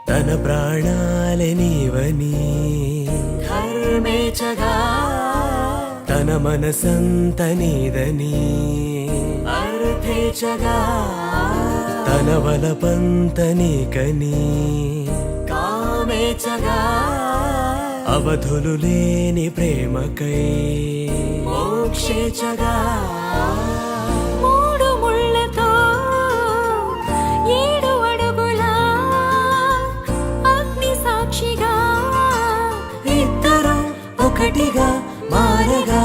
తన ప్రాణాలే నీవని ధర్మేచగా తన మనసంత నీదని అర్థేచగా తన వలపంత నీకని కామేచగా అవధులు లేని ప్రేమకై మోక్షేచగా మూడు ముళ్ళతో 7 అడుగుల అగ్ని సాక్షిగా ఇద్దరు ఒకటిగా మారగా